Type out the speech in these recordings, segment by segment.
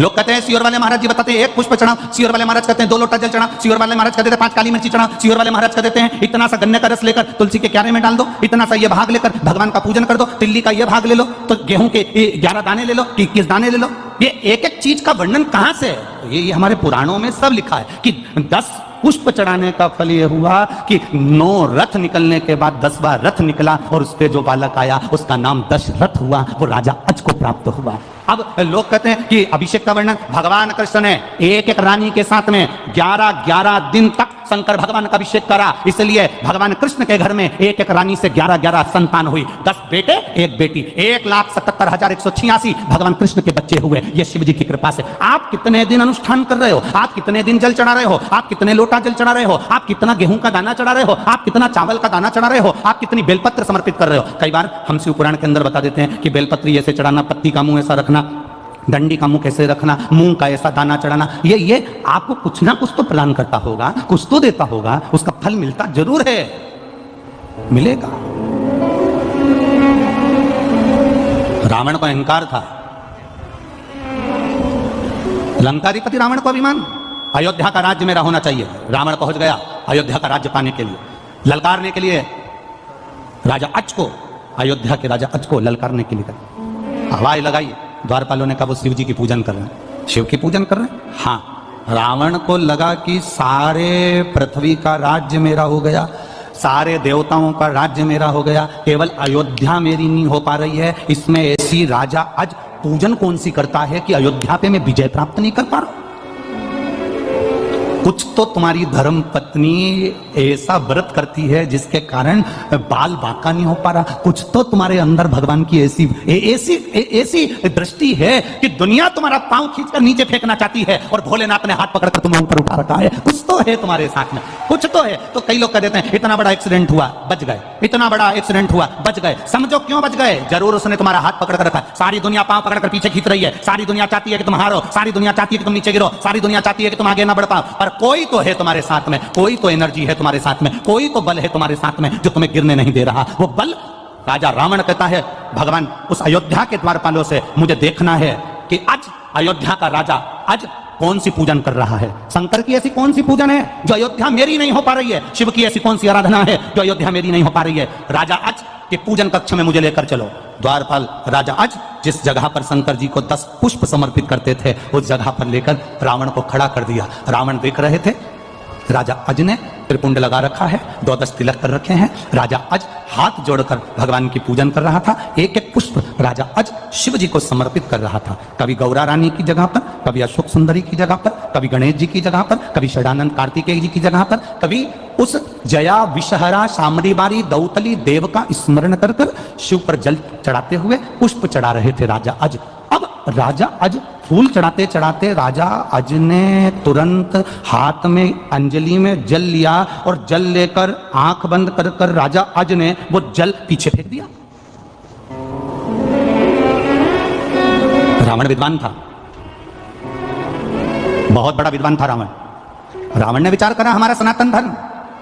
लोग कहते हैं सियोर वाले महाराज जी बताते हैं 1 पुष्प चढ़ा, सियोर वाले महाराज कहते हैं 2 लोटा जल चढ़ा, सियोर वाले महाराज कहते हैं 5 काली मिर्ची चढ़ा, सियोर वाले महाराज कहते हैं इतना सा गन्ने का रस लेकर तुलसी के क्यारे में डाल दो, इतना सा ये भाग लेकर भगवान का पूजन कर दो, तिल्ली का ये भाग ले लो, तो गेहूं के 11 दाने ले लो, 21 दाने ले लो। ये एक एक चीज का वर्णन कहां से है? ये हमारे पुराणों में सब लिखा है कि 10 पुष्प चढ़ाने का फल यह हुआ कि 9 रथ निकलने के बाद 10वां रथ निकला और उस पे जो बालक आया उसका नाम दशरथ हुआ, वो राजा अज को प्राप्त हुआ। अब लोग कहते हैं कि अभिषेक का वर्णन भगवान कृष्ण ने एक एक रानी के साथ में 11 दिन तक शंकर भगवान का अभिषेक करा, इसलिए भगवान कृष्ण के घर में एक एक रानी से 11 संतान हुई, 10 बेटे 1 बेटी, 1,77,186 भगवान कृष्ण के बच्चे हुए। ये शिव जी की कृपा से। आप कितने दिन अनुष्ठान कर रहे हो, आप कितने दिन जल चढ़ा रहे हो, आप कितने लोटा जल चढ़ा रहे हो, आप कितना गेहूं का दाना चढ़ा रहे हो, आप कितना चावल का दाना चढ़ा रहे हो, आप कितनी बेलपत्र समर्पित कर रहे हो। कई बार हम शिव पुराण के अंदर बता देते हैं कि बेलपत्री ऐसे चढ़ाना, पत्ती का मुंह ऐसा रखना, डंडी का मुंह कैसे रखना, मूंग का ऐसा दाना चढ़ाना, ये आपको कुछ ना कुछ तो प्रदान करता होगा, कुछ तो देता होगा, उसका फल मिलता जरूर है, मिलेगा। रावण को अहंकार था, लंकाधिपति रावण को अभिमान, अयोध्या का राज्य मेरा होना चाहिए। रावण पहुंच गया अयोध्या का राज्य पाने के लिए, ललकारने के लिए राजा अज को, अयोध्या के राजा अज को ललकारने के लिए हवाई लगाई। द्वारपालों ने कहा वो शिव जी की पूजन कर रहे हैं, शिव की पूजन कर रहे हैं। हाँ, रावण को लगा कि सारे पृथ्वी का राज्य मेरा हो गया, सारे देवताओं का राज्य मेरा हो गया, केवल अयोध्या मेरी नहीं हो पा रही है। इसमें ऐसी राजा आज पूजन कौन सी करता है कि अयोध्या पे मैं विजय प्राप्त नहीं कर पा रहा हूं। कुछ तो तुम्हारी धर्म पत्नी ऐसा व्रत करती है जिसके कारण बाल बांका नहीं हो पा रहा, कुछ तो तुम्हारे अंदर भगवान की ऐसी दृष्टि है कि दुनिया तुम्हारा पांव खींचकर नीचे फेंकना चाहती है और भोलेनाथ ने हाथ पकड़कर तुम्हें ऊपर उठा रखा है। कुछ तो है तुम्हारे साथ में, कुछ तो है। तो कई लोग कह देते हैं इतना बड़ा एक्सीडेंट हुआ बच गए, इतना बड़ा एक्सीडेंट हुआ बच गए। समझो क्यों बच गए? जरूर उसने तुम्हारा हाथ पकड़ कर रखा है। सारी दुनिया पांव पकड़कर पीछे खींच रही है, सारी दुनिया चाहती है कि तुम हारो, सारी दुनिया चाहती है कि तुम नीचे गिरो, सारी दुनिया चाहती है कि तुम आगे ना बढ़ पाओ, पर कोई तो है तुम्हारे साथ में, कोई तो एनर्जी है तुम्हारे साथ में, कोई तो बल है तुम्हारे साथ में जो तुम्हें गिरने नहीं दे रहा। वो बल राजा रावण कहता है भगवान उस अयोध्या के द्वारपालों से मुझे देखना है कि आज अयोध्या का राजा आज कौन सी पूजन कर रहा है। शंकर की ऐसी कौन सी पूजन है जो अयोध्या मेरी नहीं हो पा रही है, शिव की ऐसी कौन सी आराधना है जो अयोध्या मेरी नहीं हो पा रही है। राजा आज के पूजन कक्ष में मुझे लेकर चलो। द्वारपाल राजा आज जिस जगह पर शंकर जी को 10 पुष्प समर्पित करते थे उस जगह पर लेकर रावण को खड़ा कर दिया। रावण देख रहे थे, राजा अज ने त्रिपुंड लगा रखा है, 12 तिलक कर रखे हैं। राजा अज हाथ जोड़कर भगवान की पूजन कर रहा था। एक एक पुष्प राजा अज शिव जी को समर्पित कर रहा था। कभी गौरा रानी की जगह पर, कभी अशोक सुंदरी की जगह पर, कभी गणेश जी की जगह पर, कभी षडानंद कार्तिकेय जी की जगह पर, कभी उस जया विषहरा शामरीबारी दौतली देव का स्मरण कर कर शिव पर जल चढ़ाते हुए पुष्प चढ़ा रहे थे राजा अज। अब राजा अज फूल चढ़ाते चढ़ाते राजा अज ने तुरंत हाथ में अंजलि में जल लिया और जल लेकर आंख बंद कर कर राजा अज ने वो जल पीछे फेंक दिया। रावण विद्वान था, बहुत बड़ा विद्वान था रावण। रावण ने विचार करा हमारा सनातन धर्म,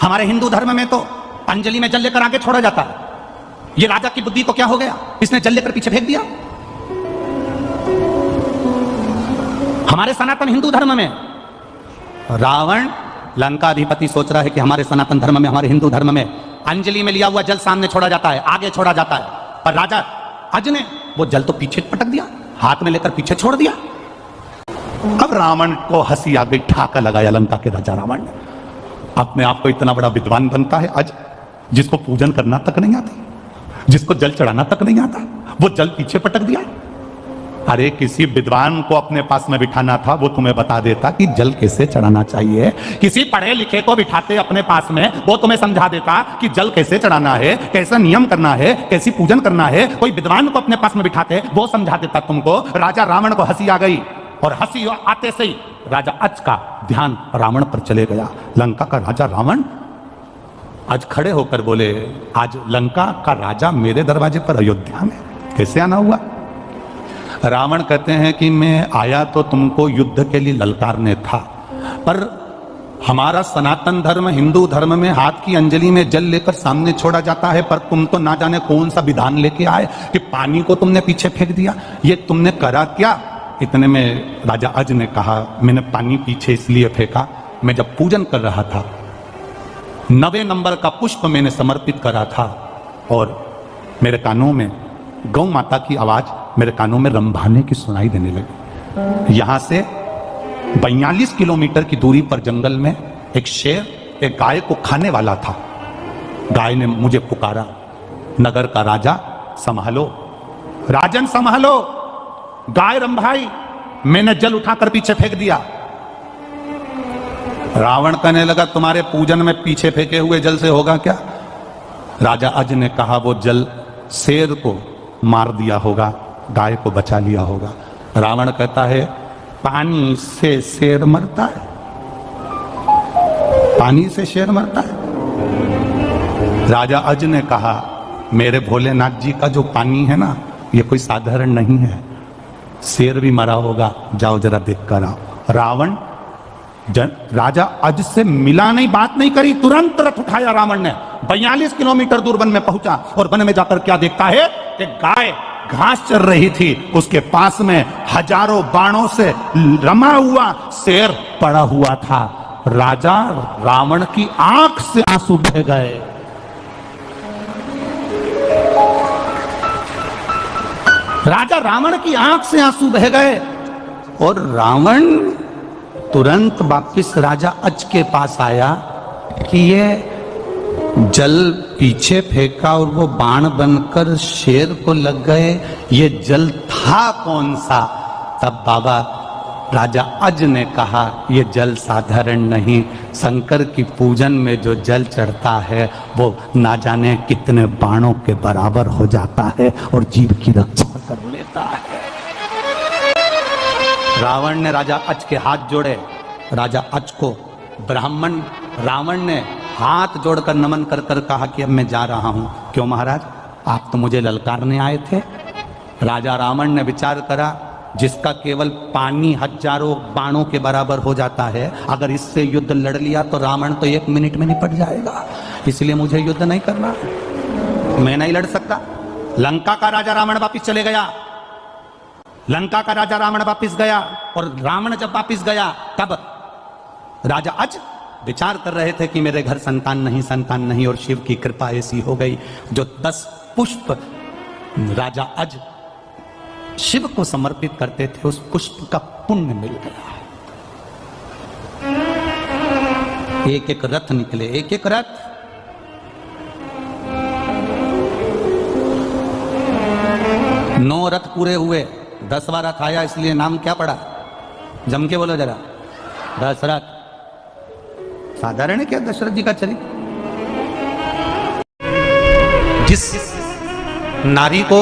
हमारे हिंदू धर्म में तो अंजलि में जल लेकर आगे छोड़ा जाता है, ये राजा की बुद्धि को क्या हो गया, इसने जल लेकर पीछे फेंक दिया। हमारे सनातन हिंदू धर्म में रावण लंकाधिपति सोच रहा है कि हमारे सनातन धर्म में, हमारे हिंदू धर्म में अंजलि में लिया हुआ जल सामने छोड़ा जाता है, आगे छोड़ा जाता है, पर राजा अज ने वो जल तो पीछे पटक दिया, हाथ में लेकर पीछे छोड़ दिया। अब रावण को हंसी आ गई, ठाका लगाया लंका के राजा रावण ने। अपने आप को इतना बड़ा विद्वान बनता है अज, जिसको पूजन करना तक नहीं आती, जिसको जल चढ़ाना तक नहीं आता, वो जल पीछे पटक दिया। अरे किसी विद्वान को अपने पास में बिठाना था, वो तुम्हें बता देता कि जल कैसे चढ़ाना चाहिए। किसी पढ़े लिखे को बिठाते अपने पास में, वो तुम्हें समझा देता कि जल कैसे चढ़ाना है, कैसा नियम करना है, कैसी पूजन करना है। कोई विद्वान को अपने पास में बिठाते, वो समझा देता तुमको। राजा रावण को हंसी आ गई और हंसी आते से ही राजा अज का ध्यान रावण पर चले गया। लंका का राजा रावण आज खड़े होकर बोले, आज लंका का राजा मेरे दरवाजे पर अयोध्या में कैसे आना हुआ? रावण कहते हैं कि मैं आया तो तुमको युद्ध के लिए ललकारने था, पर हमारा सनातन धर्म हिंदू धर्म में हाथ की अंजलि में जल लेकर सामने छोड़ा जाता है, पर तुम तो ना जाने कौन सा विधान लेके आए कि पानी को तुमने पीछे फेंक दिया। ये तुमने करा क्या? इतने में राजा अज ने कहा, मैंने पानी पीछे इसलिए फेंका, मैं जब पूजन कर रहा था 9वें नंबर का पुष्प मैंने समर्पित करा था और मेरे कानों में गौ माता की आवाज मेरे कानों में रंभाने की सुनाई देने लगी। यहां से 42 किलोमीटर की दूरी पर जंगल में एक शेर एक गाय को खाने वाला था। गाय ने मुझे पुकारा, नगर का राजा संभालो, राजन संभालो, गाय रंभाई। मैंने जल उठाकर पीछे फेंक दिया। रावण कहने लगा, तुम्हारे पूजन में पीछे फेंके हुए जल से होगा क्या? राजा अज ने कहा, वो जल शेर को मार दिया होगा, गाय को बचा लिया होगा। रावण कहता है, पानी से शेर मरता है? पानी से शेर मरता है? राजा अज ने कहा, मेरे भोलेनाथ जी का जो पानी है ना, ये कोई साधारण नहीं है, शेर भी मरा होगा, जाओ जरा देख कर आओ। रावण राजा अज से मिला नहीं, बात नहीं करी, तुरंत रथ उठाया रावण ने। 42 किलोमीटर दूर वन में पहुंचा और वन में जाकर क्या देखता है कि गाय घास चर रही थी, उसके पास में हजारों बाणों से रमा हुआ शेर पड़ा हुआ था। राजा रावण की आंख से आंसू बह गए। राजा रावण की आंख से आंसू बह गए और रावण तुरंत वापिस राजा अज के पास आया कि ये जल पीछे फेंका और वो बाण बनकर शेर को लग गए, ये जल था कौन सा? तब बाबा राजा अज ने कहा, ये जल साधारण नहीं, शंकर की पूजन में जो जल चढ़ता है वो ना जाने कितने बाणों के बराबर हो जाता है और जीव की रक्षा कर लेता है। रावण ने राजा अज के हाथ जोड़े। राजा अज को ब्राह्मण रावण ने हाथ जोड़कर नमन कर कर कहा कि अब मैं जा रहा हूं। क्यों महाराज, आप तो मुझे ललकारने आए थे। राजा रावण ने विचार करा, जिसका केवल पानी हजारों बाणों के बराबर हो जाता है, अगर इससे युद्ध लड़ लिया तो रावण तो 1 मिनट में निपट जाएगा, इसलिए मुझे युद्ध नहीं करना, मैं नहीं लड़ सकता। लंका का राजा रावण वापिस चले गया। लंका का राजा रावण वापिस गया और रावण जब वापिस गया तब राजा अज विचार कर रहे थे कि मेरे घर संतान नहीं और शिव की कृपा ऐसी हो गई, जो 10 पुष्प राजा अज शिव को समर्पित करते थे, उस पुष्प का पुण्य मिल गया। एक एक रथ निकले, एक एक रथ। नौ रथ पूरे हुए, 10वां रथ आया, इसलिए नाम क्या पड़ा? जम के बोलो जरा, दशरथ। साधारण है क्या दशरथ जी का चरित्र? जिस नारी को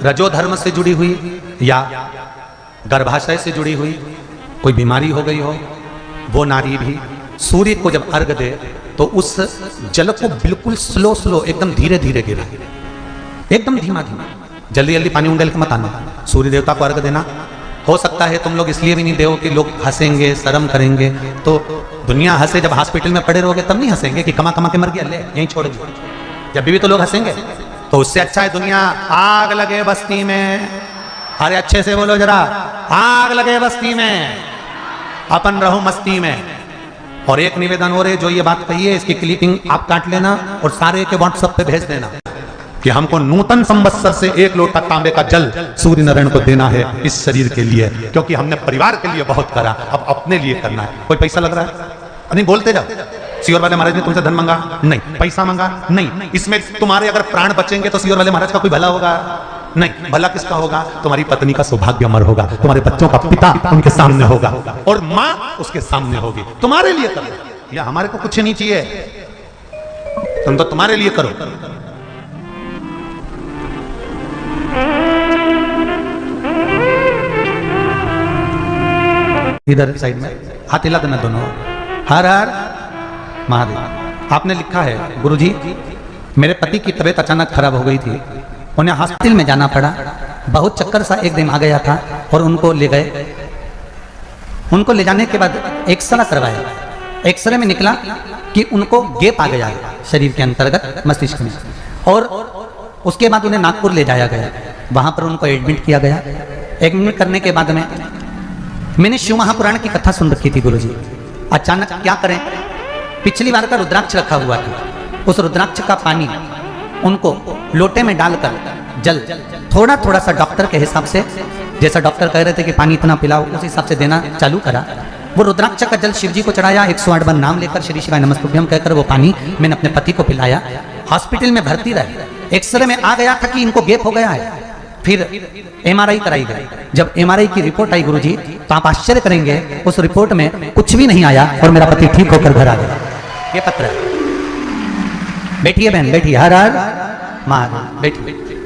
रजोधर्म से जुड़ी हुई या गर्भाशय से जुड़ी हुई कोई बीमारी हो गई हो, वो नारी भी सूर्य को जब अर्घ दे तो उस जल को बिल्कुल स्लो एकदम धीरे धीरे गिरा, एकदम धीमा धीमा, जल्दी जल्दी पानी उंडेल के मत आना। सूर्य देवता को अर्घ देना। हो सकता है तुम लोग इसलिए भी नहीं दो कि लोग हंसेंगे, शर्म करेंगे, तो दुनिया हंसे, जब हॉस्पिटल में पड़े रहोगे तब नहीं हंसेंगे कि कमा कमा के मर गया, ले यहीं छोड़ दो, जब भी तो लोग हंसेंगे। तो उससे अच्छा है दुनिया आग लगे बस्ती में, अरे अच्छे से बोलो जरा, आग लगे बस्ती में, अपन रहो मस्ती में। और एक निवेदन हो रहे, जो ये बात कही है इसकी क्लिपिंग आप काट लेना और सारे के व्हाट्सएप पे भेज देना कि हमको नूतन संवत्सर से 1 लोटा तांबे का जल सूर्य नारायण को देना है इस शरीर के लिए, क्योंकि हमने परिवार के लिए बहुत करा, अब अपने लिए करना है। कोई पैसा लग रहा है? नहीं, बोलते जाओ। सियोर वाले महाराज ने तुमसे धन मांगा? नहीं। पैसा मांगा? नहीं। इसमें तुम्हारे अगर प्राण बचेंगे तो सियोर वाले महाराज का कोई भला होगा? नहीं। भला किसका होगा? तुम्हारी पत्नी का सौभाग्य अमर होगा, तुम्हारे बच्चों का पिता उनके सामने होगा और माँ उसके सामने होगी। तुम्हारे लिए करो, या हमारे को कुछ नहीं चाहिए, तुम तो तुम्हारे लिए करो। इधर साइड में हाथ हिला देना दोनों। हर हर महादेव। आपने लिखा है, गुरुजी मेरे पति की तबीयत अचानक खराब हो गई थी, उन्हें हॉस्पिटल में जाना पड़ा, बहुत चक्कर सा एक दिन आ गया था और उनको ले गए। उनको ले जाने के बाद एक्सरे करवाया, एक्सरे में निकला कि उनको गैप आ गया शरीर के अंतर्गत मस्तिष्क में, और उसके बाद उन्हें नागपुर ले जाया गया, वहां पर उनको एडमिट किया गया। एडमिट करने के बाद में मैंने शिव महापुराण की कथा सुन रखी थी गुरुजी। अचानक क्या करें, पिछली बार का रुद्राक्ष रखा हुआ था, उस रुद्राक्ष का पानी उनको लोटे में डालकर जल थोड़ा थोड़ा सा डॉक्टर के हिसाब से, जैसा डॉक्टर कह रहे थे कि पानी इतना पिलाओ, उस हिसाब से देना चालू करा। वो रुद्राक्ष का जल शिव जी को चढ़ाया, 108 बार नाम लेकर श्री शिवाय नमस्तुभ्यम कहकर वो पानी मैंने अपने पति को पिलाया। हॉस्पिटल में भर्ती रहे, एक्सरे में आ गया था कि इनको गैप हो गया है। फिर एमआरआई कराई गई। जब एमआरआई की रिपोर्ट आई गुरुजी, तो आप आश्चर्य करेंगे, उस रिपोर्ट में कुछ भी नहीं आया और मेरा पति ठीक होकर घर आ गया। ये पत्र है। बैठिए बहन, बैठिए। हर हर महादेव, बैठिए।